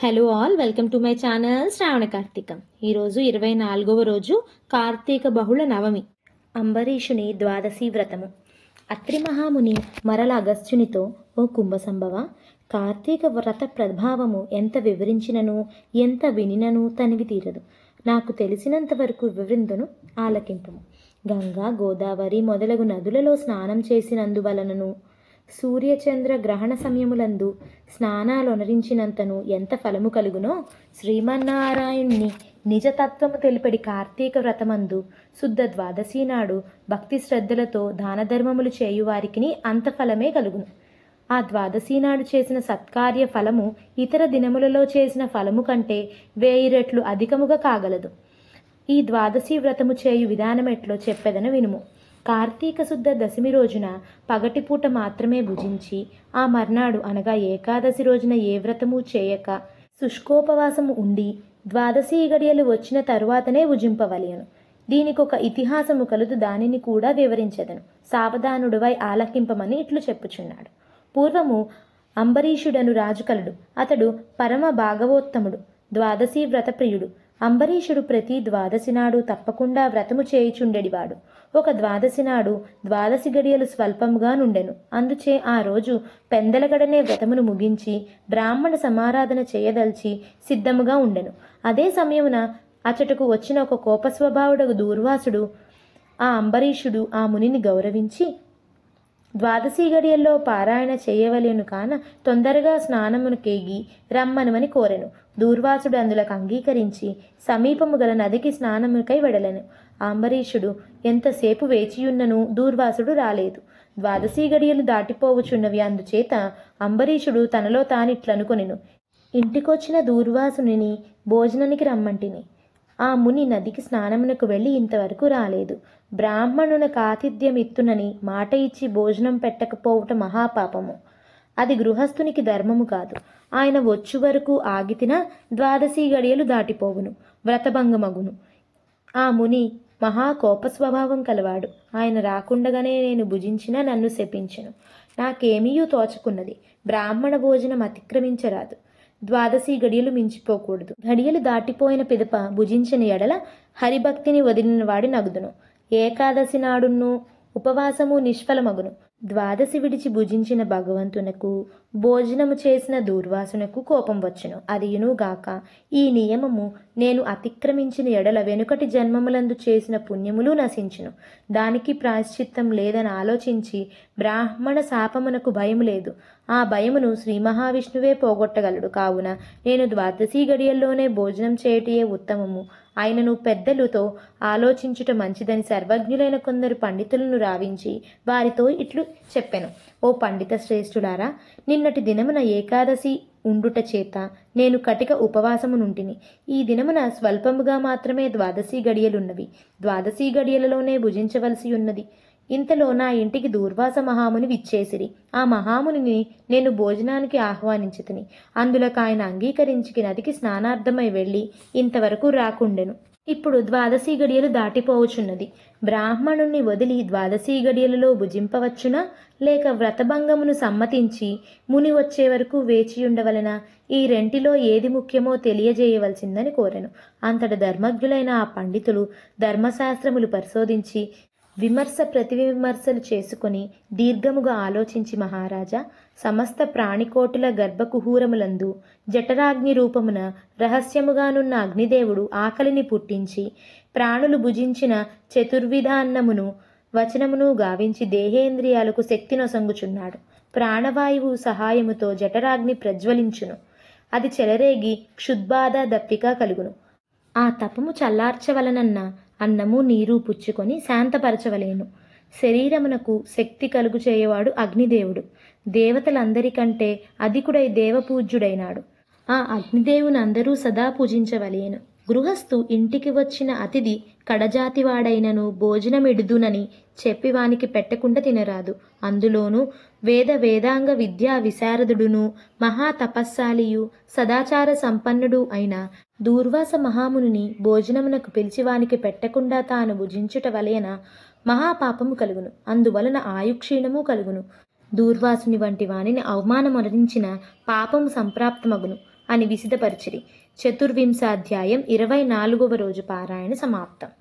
Hello all, welcome to my channel Shravana Karthikam. ఈరోజు 24వ రోజు కార్తీక బహుళ నవమి, అంబరీషుని ద్వాదశి వ్రతము. అత్రి మహాముని మరల అగస్త్యునితో, ఓ కుంభసంభవ, కార్తీక వ్రత ప్రభావము ఎంత వివరించినను ఎంత వినినను తనివి తీరదు. నాకు తెలిసినంత వరకు వివరిందును, ఆలకింపుము. గంగా, గోదావరి మొదలగు నదులలో స్నానం చేసినందువలనను సూర్యచంద్ర గ్రహణ సమయములందు స్నానాలొనరించినంతను ఎంత ఫలము కలుగునో, శ్రీమన్నారాయణుని నిజతత్వము తెలిపడి కార్తీక వ్రతమందు శుద్ధ ద్వాదశి నాడు భక్తి శ్రద్ధలతో దానధర్మములు చేయువారికి అంత ఫలమే కలుగును. ఆ ద్వాదశి నాడు చేసిన సత్కార్య ఫలము ఇతర దినములలో చేసిన ఫలము కంటే 1000 రెట్లు అధికముగా కాగలదు. ఈ ద్వాదశి వ్రతము చేయు విధానమెట్లో చెప్పెదను వినుము. కార్తీక శుద్ధ దశమి రోజున పగటిపూట మాత్రమే భుజించి, ఆ మర్నాడు అనగా ఏకాదశి రోజున ఏ వ్రతము చేయక శుష్కోపవాసము ఉండి, ద్వాదశి గడియలు వచ్చిన తరువాతనే భుజింపవలెను. దీనికొక ఇతిహాసము కలదు, దానిని కూడా వివరించెదను. సావధానుడివై ఆలకింపమని ఇట్లు చెప్పుచున్నాడు. పూర్వము అంబరీషుడను రాజు కలడు. అతడు పరమ భాగవోత్తముడు, ద్వాదశి వ్రతప్రియుడు. అంబరీషుడు ప్రతి ద్వాదశి నాడు తప్పకుండా వ్రతము చేయుచుండెడివాడు. ఒక ద్వాదశి నాడు ద్వాదశి గడియలు స్వల్పముగా నుండెను. అందుచే ఆ రోజు పెందలగడనే వ్రతమును ముగించి బ్రాహ్మణ సమారాధన చేయదల్చి సిద్ధముగా ఉండెను. అదే సమయమున అచటకు వచ్చిన ఒక కోపస్వభావుడగు దూర్వాసుడు ఆ అంబరీషుడు ఆ మునిని గౌరవించి, ద్వాదశి గడియల్లో పారాయణ చేయవలెను కాన తొందరగా స్నానమునకేగి రమ్మనుమని కోరెను. దూర్వాసుడు అందులకు అంగీకరించి సమీపము గల నదికి స్నానముకై వెడలెను. అంబరీషుడు ఎంతసేపు వేచియున్నను దూర్వాసుడు రాలేదు. ద్వాదశి గడియలు దాటిపోవుచున్నవి. అందుచేత అంబరీషుడు తనలో తానిట్లనుకొనెను, ఇంటికొచ్చిన దూర్వాసుని భోజనానికి రమ్మంటిని. ఆ ముని నదికి స్నానమునకు వెళ్ళి ఇంతవరకు రాలేదు. బ్రాహ్మణునకు ఆతిథ్యమిత్తునని మాట ఇచ్చి భోజనం పెట్టకపోవుట మహాపాపము. అది గృహస్థునికి ధర్మము కాదు. ఆయన వచ్చు వరకు ఆగితినా ద్వాదశి గడియలు దాటిపోవును, వ్రతభంగమగును. ఆ ముని మహాకోప స్వభావం కలవాడు. ఆయన రాకుండగానే నేను భుజించినా నన్ను శపించెను. నాకేమీయూ తోచకున్నది. బ్రాహ్మణ భోజనం అతిక్రమించరాదు. ద్వాదశి గడియలు మించిపోకూడదు. గడియలు దాటిపోయిన పిదప భుజించిన ఎడల హరిభక్తిని వదిలిన వాడి నగుదును. ఏకాదశి నాడును ఉపవాసము నిష్ఫలమగును. ద్వాదశి విడిచి భుజించిన భగవంతునకు, భోజనము చేసిన దూర్వాసునకు కోపం వచ్చును. అదియునుగాక ఈ నియమము నేను అతిక్రమించిన ఎడల వెనుకటి జన్మములందు చేసిన పుణ్యములు నశించును. దానికి ప్రాయశ్చిత్తం లేదని ఆలోచించి బ్రాహ్మణ శాపమునకు భయము లేదు. ఆ భయమును శ్రీ మహావిష్ణువే పోగొట్టగలడు. కావున నేను ద్వాదశి గడియల్లోనే భోజనం చేయటయే ఉత్తమము. ఆయనను పెద్దలతో ఆలోచించుట మంచిదని సర్వజ్ఞులైన కొందరు పండితులను రావించి వారితో ఇట్లు చెప్పెను. ఓ పండిత శ్రేష్ఠులారా, నిన్నటి దినమున ఏకాదశి ఉండుట చేత నేను కటిక ఉపవాసమునుంటిని. ఈ దినమున స్వల్పముగా మాత్రమే ద్వాదశి గడియలున్నవి. ద్వాదశి గడియలలోనే భుజించవలసి ఉన్నది. ఇంతలో నా ఇంటికి దూర్వాస మహాముని విచ్చేసిరి. ఆ మహామునిని నేను భోజనానికి ఆహ్వానించితిని. అందులోకి ఆయన అంగీకరించి నదికి స్నానార్థమై వెళ్ళి ఇంతవరకు రాకుండెను. ఇప్పుడు ద్వాదశి గడియలు దాటిపోవచున్నది. బ్రాహ్మణుణ్ణి వదిలి ద్వాదశి గడియలలో భుజింపవచ్చునా, లేక వ్రతభంగమును సమ్మతించి ముని వచ్చే వరకు వేచియుండవలెనా? ఈ రెంటిలో ఏది ముఖ్యమో తెలియజేయవలసిందని కోరెను. అంతట ధర్మజ్ఞులైన ఆ పండితులు ధర్మశాస్త్రములు పరిశోధించి విమర్శ ప్రతివిమర్శలు చేసుకొని దీర్ఘముగా ఆలోచించి, మహారాజా, సమస్త ప్రాణికోటుల గర్భకుహూరములందు జఠరాగ్ని రూపమున రహస్యముగానున్న అగ్నిదేవుడు ఆకలిని పుట్టించి ప్రాణులు భుజించిన చతుర్విధాన్నమును వచనమును గావించి దేహేంద్రియాలకు శక్తి నొసంగుచున్నాడు. ప్రాణవాయువు సహాయముతో జఠరాగ్ని ప్రజ్వలించును. అది చెలరేగి క్షుద్బాధ దప్పిక కలుగును. ఆ తపము చల్లార్చవలనన్న అన్నము నీరు పుచ్చుకొని శాంతపరచవలేను. శరీరమునకు శక్తి కలుగు చేయవాడు అగ్నిదేవుడు. దేవతలందరికంటే అధికుడై దేవపూజ్యుడైనాడు. ఆ అగ్నిదేవుని అందరూ సదా పూజించవలేను. గృహస్థు ఇంటికి వచ్చిన అతిథి కడజాతివాడైనను భోజనమిడుదునని చెప్పి వానికి పెట్టకుండా తినరాదు. అందులోనూ వేదాంగ విద్యా విశారదుడును మహాతపస్శాలియు సదాచార సంపన్నుడు అయిన దూర్వాస మహామునిని భోజనమునకు పిలిచి వానికి పెట్టకుండా తాను భుజించుట వలన మహాపాపము కలుగును. అందువలన ఆయుక్షీణము కలుగును. దూర్వాసుని వంటి వానిని అవమానమరించిన పాపము సంప్రాప్తమగును. అని విసిదపరిచిరి. చతుర్వింశాధ్యాయం 24వ రోజు పారాయణ సమాప్తం.